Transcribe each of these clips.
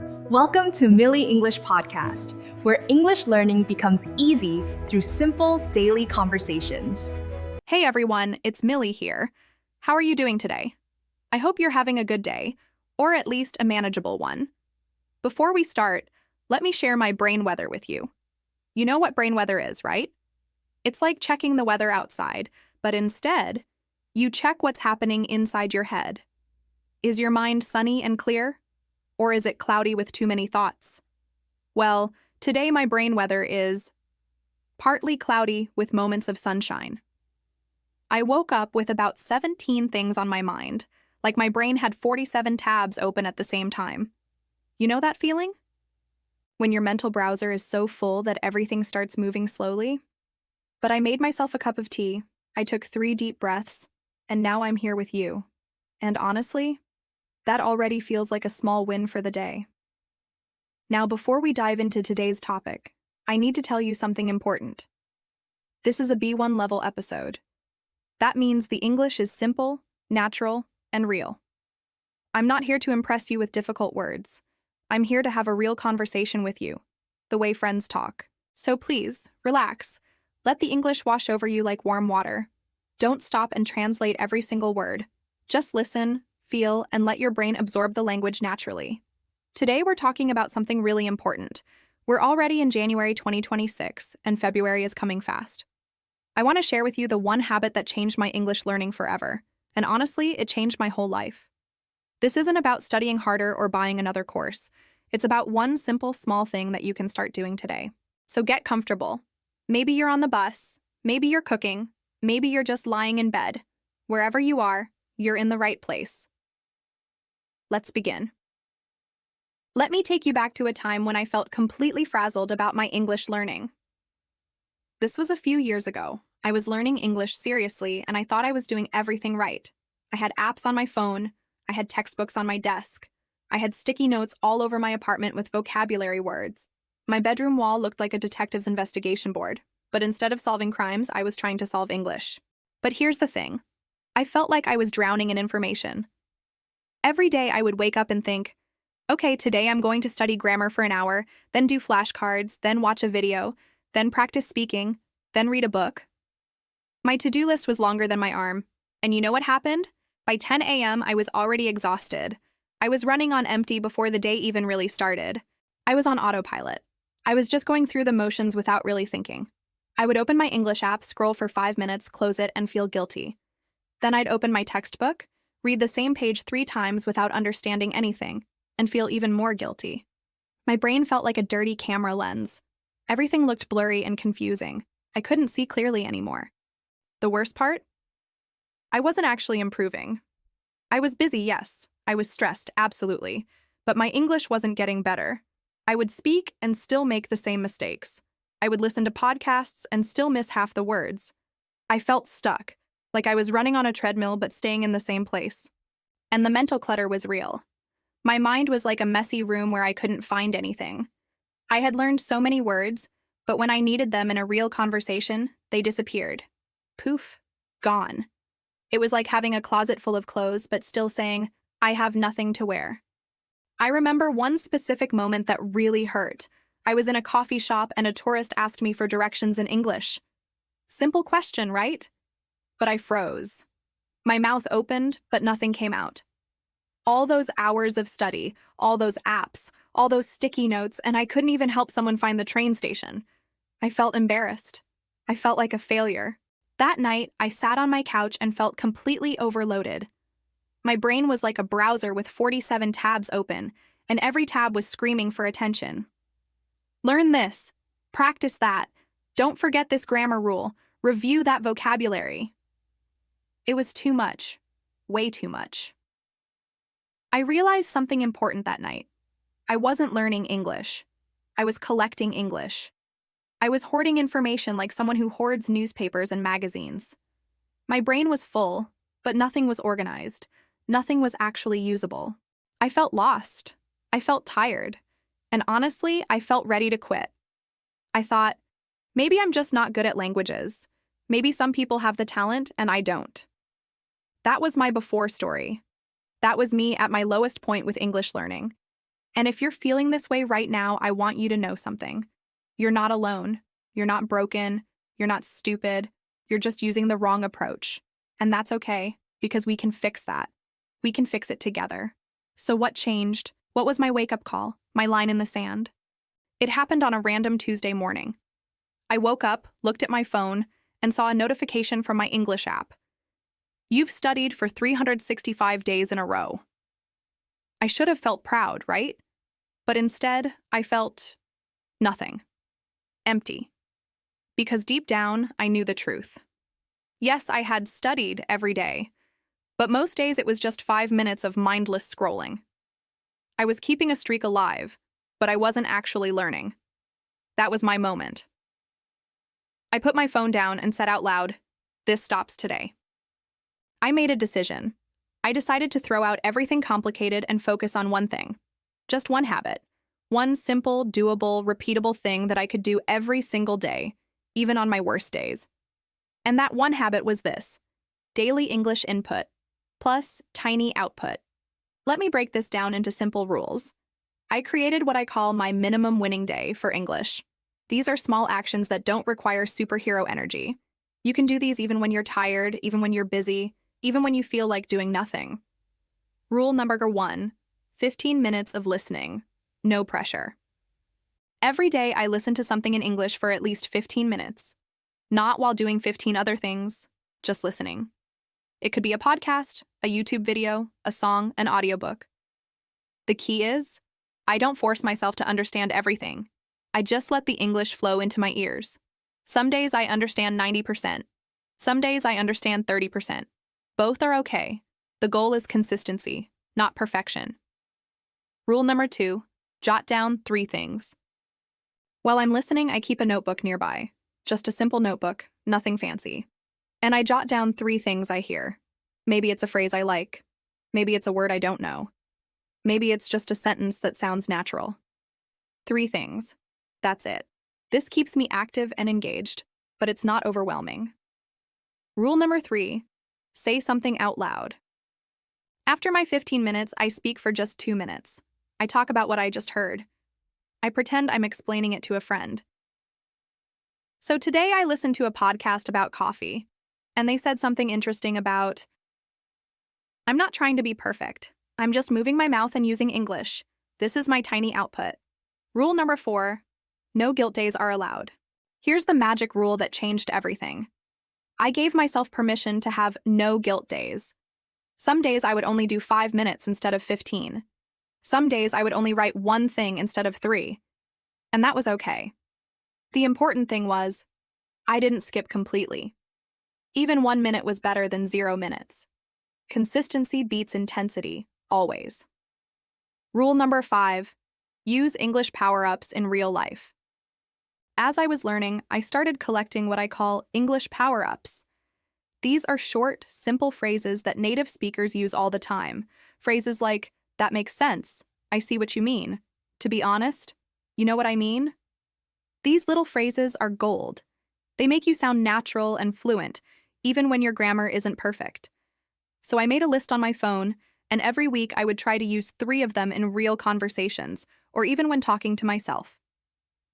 Welcome to Millie English Podcast, where English learning becomes easy through simple daily conversations. Hey everyone, it's Millie here. How are you doing today? I hope you're having a good day, or at least a manageable one. Before we start, let me share my brain weather with you. You know what brain weather is, right? It's like checking the weather outside, but instead, you check what's happening inside your head. Is your mind sunny and clear? Or is it cloudy with too many thoughts? Well, today my brain weather is partly cloudy with moments of sunshine. I woke up with about 17 things on my mind, like my brain had 47 tabs open at the same time. You know that feeling? When your mental browser is so full that everything starts moving slowly? But I made myself a cup of tea, I took 3 deep breaths, and now I'm here with you. And honestly, that already feels like a small win for the day. Now, before we dive into today's topic, I need to tell you something important. This is a B1 level episode. That means the English is simple, natural, and real. I'm not here to impress you with difficult words. I'm here to have a real conversation with you, the way friends talk. So please, relax. Let the English wash over you like warm water. Don't stop and translate every single word. Just listen, feel, and let your brain absorb the language naturally. Today we're talking about something really important. We're already in January 2026, and February is coming fast. I want to share with you the one habit that changed my English learning forever, and honestly, it changed my whole life. This isn't about studying harder or buying another course. It's about one simple, small thing that you can start doing today. So get comfortable. Maybe you're on the bus, maybe you're cooking, maybe you're just lying in bed. Wherever you are, you're in the right place. Let's begin. Let me take you back to a time when I felt completely frazzled about my English learning. This was a few years ago. I was learning English seriously, and I thought I was doing everything right. I had apps on my phone, I had textbooks on my desk, I had sticky notes all over my apartment with vocabulary words. My bedroom wall looked like a detective's investigation board, but instead of solving crimes, I was trying to solve English. But here's the thing. I felt like I was drowning in information. Every day I would wake up and think, okay, today I'm going to study grammar for an hour, then do flashcards, then watch a video, then practice speaking, then read a book. My to-do list was longer than my arm, and you know what happened? By 10 a.m., I was already exhausted. I was running on empty before the day even really started. I was on autopilot. I was just going through the motions without really thinking. I would open my English app, scroll for 5 minutes, close it, and feel guilty. Then I'd open my textbook, read the same page 3 times without understanding anything, and feel even more guilty. My brain felt like a dirty camera lens. Everything looked blurry and confusing. I couldn't see clearly anymore. The worst part? I wasn't actually improving. I was busy, yes. I was stressed, absolutely. But my English wasn't getting better. I would speak and still make the same mistakes. I would listen to podcasts and still miss half the words. I felt stuck, like I was running on a treadmill but staying in the same place. And the mental clutter was real. My mind was like a messy room where I couldn't find anything. I had learned so many words, but when I needed them in a real conversation, they disappeared. Poof, gone. It was like having a closet full of clothes but still saying, I have nothing to wear. I remember one specific moment that really hurt. I was in a coffee shop and a tourist asked me for directions in English. Simple question, right? But I froze. My mouth opened, but nothing came out. All those hours of study, all those apps, all those sticky notes, and I couldn't even help someone find the train station. I felt embarrassed. I felt like a failure. That night, I sat on my couch and felt completely overloaded. My brain was like a browser with 47 tabs open, and every tab was screaming for attention. Learn this. Practice that. Don't forget this grammar rule. Review that vocabulary. It was too much. Way too much. I realized something important that night. I wasn't learning English. I was collecting English. I was hoarding information like someone who hoards newspapers and magazines. My brain was full, but nothing was organized. Nothing was actually usable. I felt lost. I felt tired. And honestly, I felt ready to quit. I thought, maybe I'm just not good at languages. Maybe some people have the talent and I don't. That was my before story. That was me at my lowest point with English learning. And if you're feeling this way right now, I want you to know something. You're not alone. You're not broken. You're not stupid. You're just using the wrong approach. And that's okay, because we can fix that. We can fix it together. So what changed? What was my wake-up call? My line in the sand? It happened on a random Tuesday morning. I woke up, looked at my phone, and saw a notification from my English app. You've studied for 365 days in a row. I should have felt proud, right? But instead, I felt nothing. Empty. Because deep down, I knew the truth. Yes, I had studied every day, but most days it was just 5 minutes of mindless scrolling. I was keeping a streak alive, but I wasn't actually learning. That was my moment. I put my phone down and said out loud, "This stops today." I made a decision. I decided to throw out everything complicated and focus on one thing. Just one habit. One simple, doable, repeatable thing that I could do every single day, even on my worst days. And that one habit was this: daily English input, plus tiny output. Let me break this down into simple rules. I created what I call my minimum winning day for English. These are small actions that don't require superhero energy. You can do these even when you're tired, even when you're busy, even when you feel like doing nothing. Rule number 1, 15 minutes of listening. No pressure. Every day I listen to something in English for at least 15 minutes. Not while doing 15 other things, just listening. It could be a podcast, a YouTube video, a song, an audiobook. The key is, I don't force myself to understand everything. I just let the English flow into my ears. Some days I understand 90%. Some days I understand 30%. Both are okay. The goal is consistency, not perfection. Rule number 2, jot down 3 things. While I'm listening, I keep a notebook nearby. Just a simple notebook, nothing fancy. And I jot down 3 things I hear. Maybe it's a phrase I like. Maybe it's a word I don't know. Maybe it's just a sentence that sounds natural. 3 things. That's it. This keeps me active and engaged, but it's not overwhelming. Rule number 3, say something out loud. After my 15 minutes, I speak for just 2 minutes. I talk about what I just heard. I pretend I'm explaining it to a friend. So today I listened to a podcast about coffee, and they said something interesting about, I'm not trying to be perfect. I'm just moving my mouth and using English. This is my tiny output. Rule number 4, no guilt days are allowed. Here's the magic rule that changed everything. I gave myself permission to have no guilt days. Some days I would only do 5 minutes instead of 15. Some days I would only write 1 thing instead of 3. And that was okay. The important thing was, I didn't skip completely. Even 1 minute was better than 0 minutes. Consistency beats intensity, always. Rule number 5, use English power-ups in real life. As I was learning, I started collecting what I call English power-ups. These are short, simple phrases that native speakers use all the time. Phrases like, that makes sense, I see what you mean, to be honest, you know what I mean? These little phrases are gold. They make you sound natural and fluent, even when your grammar isn't perfect. So I made a list on my phone, and every week I would try to use 3 of them in real conversations, or even when talking to myself.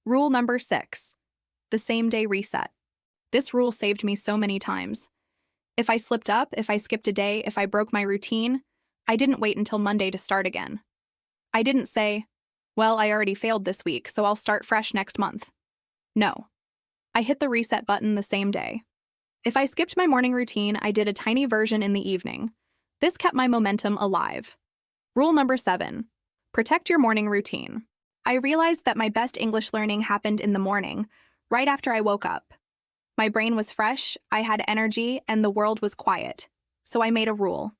Rule number 6, the same-day reset. This rule saved me so many times. If I slipped up, if I skipped a day, if I broke my routine, I didn't wait until Monday to start again. I didn't say, well, I already failed this week, so I'll start fresh next month. No. I hit the reset button the same day. If I skipped my morning routine, I did a tiny version in the evening. This kept my momentum alive. Rule number 7, protect your morning routine. I realized that my best English learning happened in the morning, right after I woke up. My brain was fresh, I had energy, and the world was quiet. So I made a rule.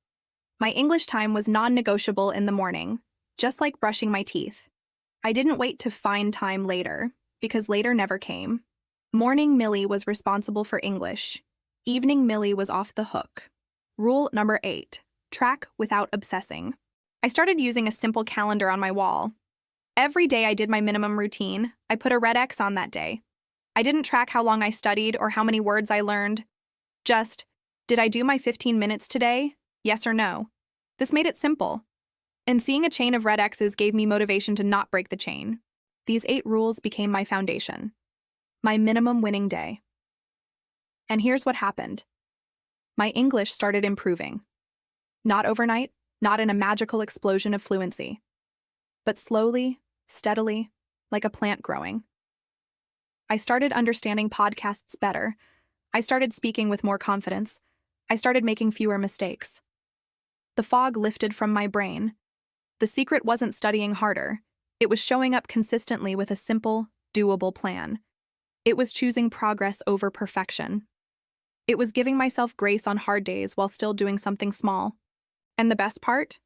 My English time was non-negotiable in the morning, just like brushing my teeth. I didn't wait to find time later, because later never came. Morning Millie was responsible for English. Evening Millie was off the hook. Rule number 8, track without obsessing. I started using a simple calendar on my wall. Every day I did my minimum routine, I put a red X on that day. I didn't track how long I studied or how many words I learned. Just, did I do my 15 minutes today? Yes or no? This made it simple. And seeing a chain of red X's gave me motivation to not break the chain. These 8 rules became my foundation, my minimum winning day. And here's what happened. My English started improving. Not overnight, not in a magical explosion of fluency, but slowly, steadily, like a plant growing. I started understanding podcasts better. I started speaking with more confidence. I started making fewer mistakes. The fog lifted from my brain. The secret wasn't studying harder. It was showing up consistently with a simple, doable plan. It was choosing progress over perfection. It was giving myself grace on hard days while still doing something small. And the best part?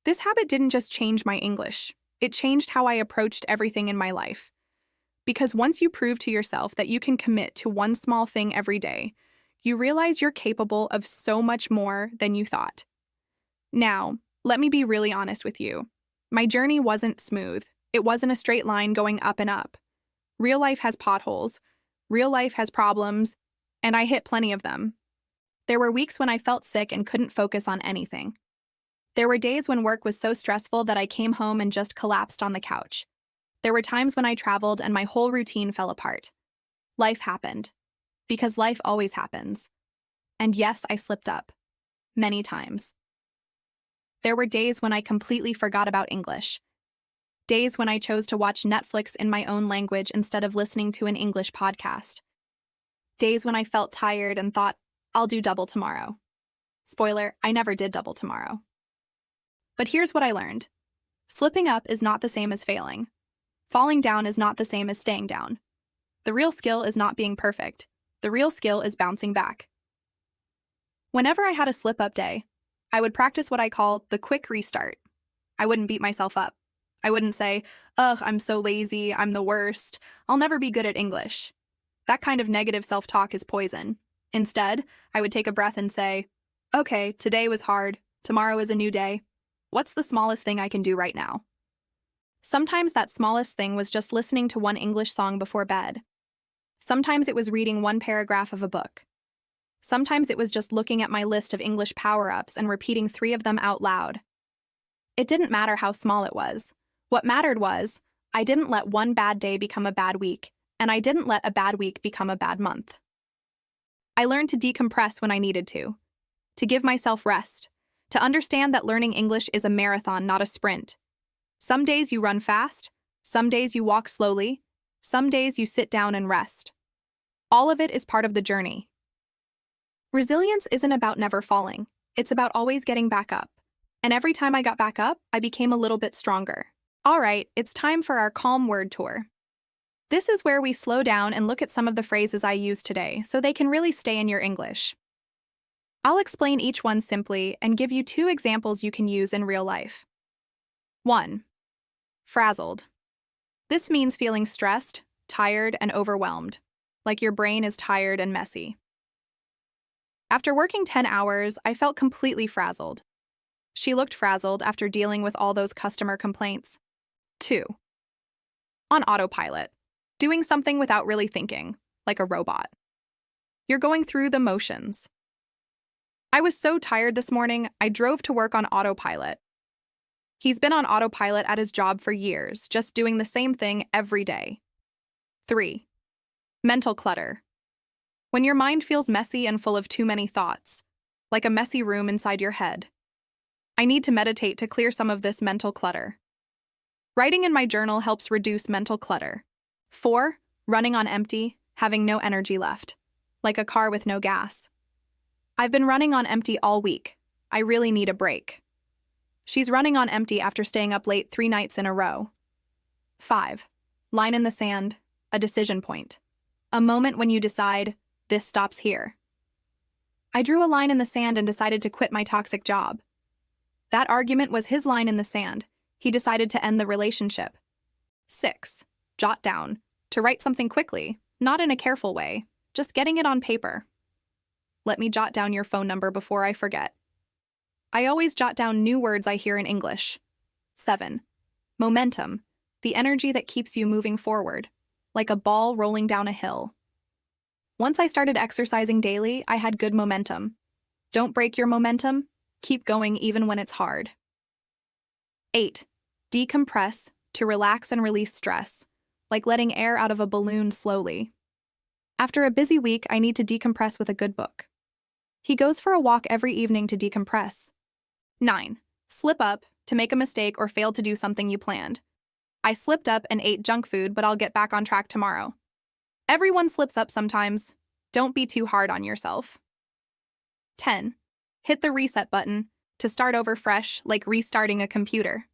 This habit didn't just change my English. It changed how I approached everything in my life. Because once you prove to yourself that you can commit to one small thing every day, you realize you're capable of so much more than you thought. Now, let me be really honest with you. My journey wasn't smooth. It wasn't a straight line going up and up. Real life has potholes. Real life has problems. And I hit plenty of them. There were weeks when I felt sick and couldn't focus on anything. There were days when work was so stressful that I came home and just collapsed on the couch. There were times when I traveled and my whole routine fell apart. Life happened. Because life always happens. And yes, I slipped up. Many times. There were days when I completely forgot about English. Days when I chose to watch Netflix in my own language instead of listening to an English podcast. Days when I felt tired and thought, I'll do double tomorrow. Spoiler, I never did double tomorrow. But here's what I learned. Slipping up is not the same as failing. Falling down is not the same as staying down. The real skill is not being perfect. The real skill is bouncing back. Whenever I had a slip-up day, I would practice what I call the quick restart. I wouldn't beat myself up. I wouldn't say, ugh, I'm so lazy, I'm the worst, I'll never be good at English. That kind of negative self-talk is poison. Instead, I would take a breath and say, okay, today was hard, tomorrow is a new day. What's the smallest thing I can do right now? Sometimes that smallest thing was just listening to one English song before bed. Sometimes it was reading one paragraph of a book. Sometimes it was just looking at my list of English power-ups and repeating 3 of them out loud. It didn't matter how small it was. What mattered was, I didn't let one bad day become a bad week, and I didn't let a bad week become a bad month. I learned to decompress when I needed to give myself rest, to understand that learning English is a marathon, not a sprint. Some days you run fast, some days you walk slowly, some days you sit down and rest. All of it is part of the journey. Resilience isn't about never falling. It's about always getting back up. And every time I got back up, I became a little bit stronger. All right, it's time for our calm word tour. This is where we slow down and look at some of the phrases I use today so they can really stay in your English. I'll explain each one simply and give you 2 examples you can use in real life. 1. Frazzled. This means feeling stressed, tired, and overwhelmed, like your brain is tired and messy. After working 10 hours, I felt completely frazzled. She looked frazzled after dealing with all those customer complaints. 2. On autopilot. Doing something without really thinking, like a robot. You're going through the motions. I was so tired this morning, I drove to work on autopilot. He's been on autopilot at his job for years, just doing the same thing every day. 3. Mental clutter. When your mind feels messy and full of too many thoughts, like a messy room inside your head. I need to meditate to clear some of this mental clutter. Writing in my journal helps reduce mental clutter. 4. Running on empty, having no energy left, like a car with no gas. I've been running on empty all week. I really need a break. She's running on empty after staying up late 3 nights in a row. 5. Line in the sand, a decision point. A moment when you decide, this stops here. I drew a line in the sand and decided to quit my toxic job. That argument was his line in the sand. He decided to end the relationship. 6. Jot down. To write something quickly, not in a careful way, just getting it on paper. Let me jot down your phone number before I forget. I always jot down new words I hear in English. 7. Momentum. The energy that keeps you moving forward, like a ball rolling down a hill. Once I started exercising daily, I had good momentum. Don't break your momentum. Keep going even when it's hard. 8. Decompress, to relax and release stress, like letting air out of a balloon slowly. After a busy week, I need to decompress with a good book. He goes for a walk every evening to decompress. 9. Slip up, to make a mistake or fail to do something you planned. I slipped up and ate junk food, but I'll get back on track tomorrow. Everyone slips up sometimes. Don't be too hard on yourself. 10. Hit the reset button, to start over fresh, like restarting a computer.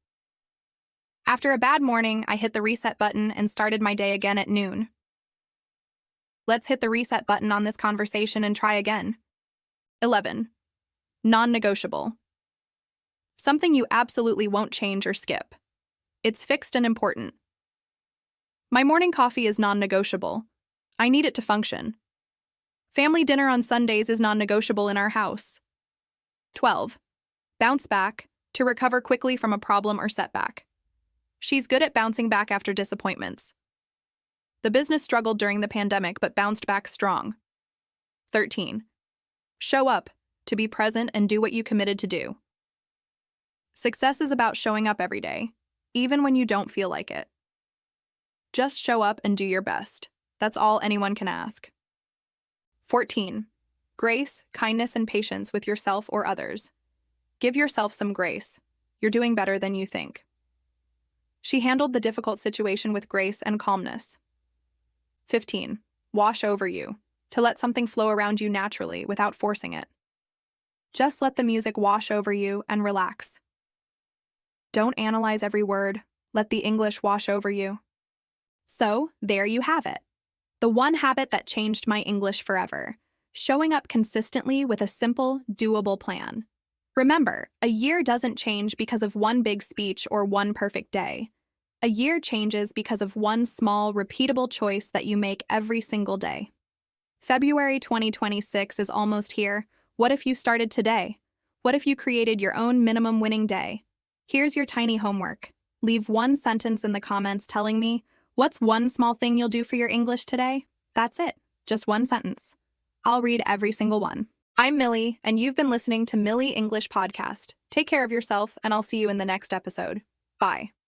After a bad morning, I hit the reset button and started my day again at noon. Let's hit the reset button on this conversation and try again. 11. Non-negotiable. Something you absolutely won't change or skip. It's fixed and important. My morning coffee is non-negotiable. I need it to function. Family dinner on Sundays is non-negotiable in our house. 12. Bounce back, to recover quickly from a problem or setback. She's good at bouncing back after disappointments. The business struggled during the pandemic but bounced back strong. 13. Show up, to be present and do what you committed to do. Success is about showing up every day, even when you don't feel like it. Just show up and do your best. That's all anyone can ask. 14. Grace, kindness, and patience with yourself or others. Give yourself some grace. You're doing better than you think. She handled the difficult situation with grace and calmness. 15. Wash over you, to let something flow around you naturally without forcing it. Just let the music wash over you and relax. Don't analyze every word. Let the English wash over you. So, there you have it. The one habit that changed my English forever. Showing up consistently with a simple, doable plan. Remember, a year doesn't change because of one big speech or one perfect day. A year changes because of one small, repeatable choice that you make every single day. February 2026 is almost here. What if you started today? What if you created your own minimum winning day? Here's your tiny homework. Leave one sentence in the comments telling me, what's one small thing you'll do for your English today? That's it. Just one sentence. I'll read every single one. I'm Millie, and you've been listening to Millie English Podcast. Take care of yourself, and I'll see you in the next episode. Bye.